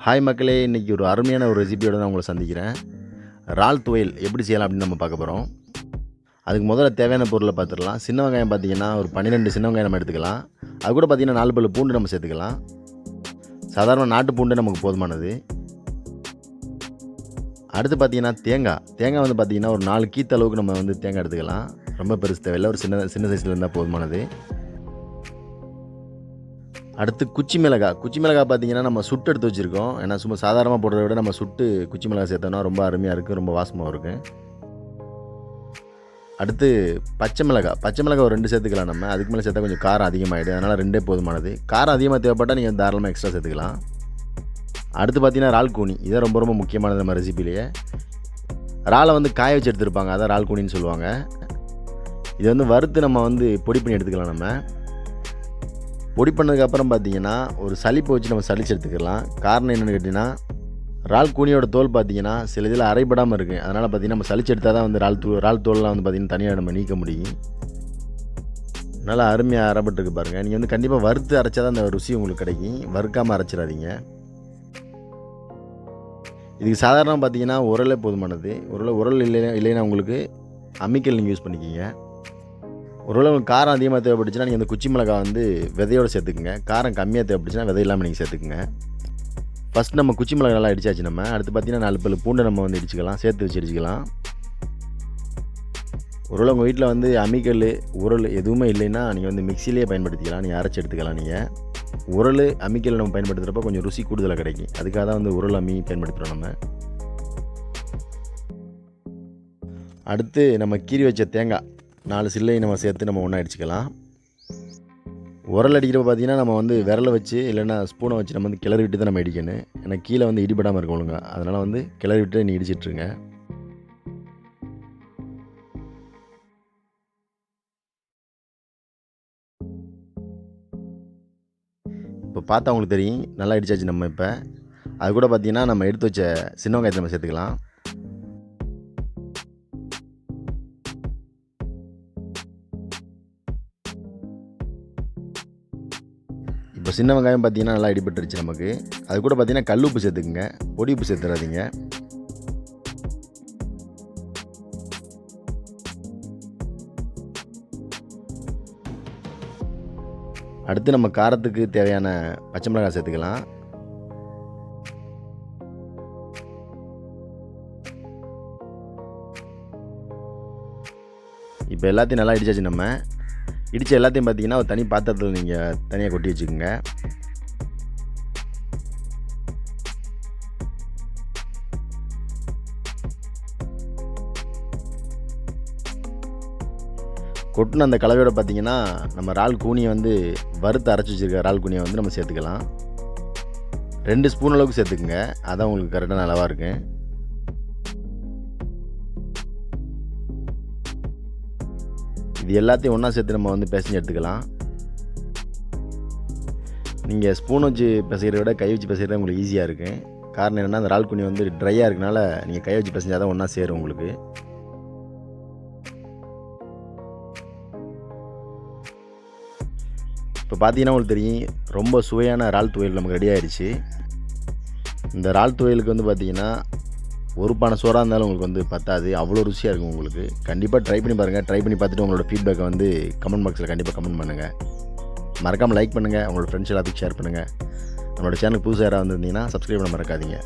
Hi மக்களே, இன்றைக்கி ஒரு அருமையான ஒரு ரெசிபியோடு நான் உங்களை சந்திக்கிறேன். இறால் துவையல் எப்படி செய்யலாம் அப்படின்னு நம்ம பார்க்க போகிறோம். அதுக்கு முதல்ல தேவையான பொருளை பார்த்துடலாம். சின்ன வெங்காயம் பார்த்திங்கன்னா ஒரு 12 சின்ன வெங்காயம் நம்ம எடுத்துக்கலாம். அது கூட பார்த்திங்கன்னா 4 பல்லு பூண்டு நம்ம சேர்த்துக்கலாம். சாதாரண நாட்டு பூண்டு நமக்கு போதுமானது. அடுத்து பார்த்திங்கன்னா தேங்காய் வந்து பார்த்திங்கன்னா ஒரு 4 கீத்த அளவுக்கு நம்ம வந்து தேங்காய் எடுத்துக்கலாம். ரொம்ப பெருசு தேவையில்லை, ஒரு சின்ன சைஸில் இருந்தால் போதுமானது. அடுத்து குச்சி மிளகாய் பார்த்திங்கன்னா நம்ம சுட்டு எடுத்து வச்சுருக்கோம். ஏன்னா சும்மா சாதாரணமாக போடுறத விட நம்ம சுட்டு குச்சி மிளகாய் சேர்த்தோம்னா ரொம்ப அருமையாக இருக்குது, ரொம்ப வாசமாக இருக்கும். அடுத்து பச்சை மிளகாய் ஒரு 2 சேர்த்துக்கலாம். நம்ம அதுக்கு மேலே சேர்த்தா கொஞ்சம் காரம் அதிகமாகிடும், அதனால் 2 போதுமானது. காரம் அதிகமாக தேவைப்பட்டால் நீங்கள் தாராளமாக எக்ஸ்ட்ரா சேர்த்துக்கலாம். அடுத்து பார்த்திங்கன்னா இறால் கூனி, இதான் ரொம்ப ரொம்ப முக்கியமானது நம்ம ரெசிபிலேயே. இறாலை வந்து காய வச்சு எடுத்துருப்பாங்க, அதான் இறால் கூனின்னு சொல்லுவாங்க. இது வந்து வறுத்து நம்ம வந்து பொடி பண்ணி எடுத்துக்கலாம். நம்ம பொடி பண்ணதுக்கப்புறம் பார்த்திங்கன்னா ஒரு சளிப்பை வச்சு நம்ம சளிச்சு எடுத்துக்கலாம். காரணம் என்னென்னு கேட்டிங்கன்னா, இறால் கூனியோட தோல் பார்த்திங்கன்னா சில இதில் அரைப்படாமல் இருக்குது. அதனால் பார்த்திங்கன்னா நம்ம சளிச்சு எடுத்தால் தான் வந்து இறால் தோல்லாம் வந்து பார்த்திங்கன்னா தனியாக நம்ம நீக்க முடியும். நல்லா அருமையாக அரைப்பட்டுருக்கு பாருங்கள். நீங்கள் வந்து கண்டிப்பாக வறுத்து அரைச்சா தான் அந்த ருசி உங்களுக்கு கிடைக்கும், வறுக்காமல் அரைச்சிடாதீங்க. இதுக்கு சாதாரணமாக பார்த்திங்கன்னா உரலே போதுமானது. உரல் இல்லைன்னா உங்களுக்கு அம்மிக்கல் நீங்கள் யூஸ் பண்ணிக்கிங்க. ஒருவேளை உங்களுக்கு காரம் அதிகமாக தேவைப்பட்டுச்சுன்னா நீங்கள் அந்த குச்சி மிளகாய் வந்து விதையோடு சேர்த்துக்குங்க. காரம் கம்மியாக தேவைப்பட்டுச்சுன்னா விதை இல்லாமல் நீங்கள் சேர்த்துக்குங்க. ஃபஸ்ட் நம்ம குச்சி மிளகாய் நல்லா இடிச்சாச்சு. நம்ம அடுத்து பார்த்திங்கன்னா 4 பல்லு பூண்டை நம்ம வந்து இடிச்சிக்கலாம், சேர்த்து வச்சு இடிச்சிக்கலாம். ஒருவேளை உங்கள் வீட்டில் வந்து அம்மிக்கல் உரல் எதுவுமே இல்லைன்னா நீங்கள் வந்து மிக்சிலேயே பயன்படுத்திக்கலாம், நீங்கள் அரைச்சி எடுத்துக்கலாம். நீங்கள் உரல் அம்மிக்கல் நம்ம பயன்படுத்துகிறப்ப கொஞ்சம் ருசி கூடுதலாக கிடைக்கும். அதுக்காக தான் வந்து உரல் அம்மி பயன்படுத்துகிறோம் நம்ம. அடுத்து நம்ம கீறி வச்ச தேங்காய் 4 சில்லையை நம்ம சேர்த்து நம்ம ஒன்றா அடிச்சுக்கலாம். உரல் அடிக்கிறப்ப பார்த்திங்கன்னா நம்ம வந்து விரலை வச்சு இல்லைன்னா ஸ்பூனை வச்சு நம்ம வந்து கிளறி விட்டு தான் நம்ம இடிக்கணும். ஏன்னா கீழே வந்து இடிபடாமல் இருக்கும் ஒழுங்கா, அதனால் வந்து கிளறி விட்டு நீ இடிச்சிட்ருங்க. இப்போ பார்த்தா உங்களுக்கு தெரியும் நல்லா இடிச்சாச்சு நம்ம. இப்போ அது கூட பார்த்திங்கன்னா நம்ம எடுத்து வச்ச சின்ன வெங்காயத்தை நம்ம சேர்த்துக்கலாம். இப்போ சின்ன வெங்காயம் பார்த்திங்கன்னா நல்லா இடிபட்டுருச்சு நமக்கு. அது கூட பார்த்திங்கன்னா கல் உப்பு சேர்த்துக்குங்க, பொடி உப்பு சேர்த்துறாதீங்க. அடுத்து நம்ம காரத்துக்கு தேவையான பச்சை மிளகாய் சேர்த்துக்கலாம். இப்போ எல்லாத்தையும் நல்லா இடிச்சாச்சு. நம்ம இடித்த எல்லாத்தையும் பார்த்திங்கன்னா ஒரு தனி பாத்திரத்தில் நீங்கள் தனியாக கொட்டி வச்சுக்கோங்க. கொட்டின அந்த கலவையோட பார்த்திங்கன்னா நம்ம இறால் கூனியை வந்து வறுத்து அரைச்சி வச்சுருக்க இறால் கூனியை வந்து நம்ம சேர்த்துக்கலாம். 2 ஸ்பூன் அளவுக்கு சேர்த்துக்குங்க, அதான் உங்களுக்கு கரெக்டான அளவாக இருக்கும். இது எல்லாத்தையும் ஒன்றா சேர்த்து நம்ம வந்து பிசைஞ்சு எடுத்துக்கலாம். நீங்கள் ஸ்பூன் வச்சு பிசைகிறத விட கை வச்சு பிசைகிறது உங்களுக்கு ஈஸியாக இருக்கும். காரணம் என்னென்னா அந்த இறால் கூனி வந்து ட்ரையாக இருக்கனால நீங்கள் கை வச்சு பிசைஞ்சால் தான் ஒன்றா சேரும் உங்களுக்கு. இப்போ பார்த்தீங்கன்னா உங்களுக்கு தெரியும் ரொம்ப சுவையான இறால் துவையல் நமக்கு ரெடி ஆகிடுச்சு. இந்த இறால் துவையலுக்கு வந்து பார்த்திங்கன்னா ஒரு பானை சோறாக இருந்தாலும் உங்களுக்கு வந்து பத்தாது, அவ்வளோ ருசியாக இருக்கும் உங்களுக்கு. கண்டிப்பாக ட்ரை பண்ணி பாருங்கள். ட்ரை பண்ணி பார்த்துட்டு உங்களோட ஃபீட்பேக்கை வந்து கமெண்ட் பாக்ஸில் கண்டிப்பாக கமெண்ட் பண்ணுங்கள். மறக்காமல் லைக் பண்ணுங்கள், உங்களோட ஃப்ரெண்ட்ஸ் எல்லாத்துக்கும் ஷேர் பண்ணுங்கள். நம்மளோட சேனலுக்கு புதுசாக யாராவது வந்திருந்தீங்கன்னா சப்ஸ்கிரைப் பண்ண மறக்காதீங்க.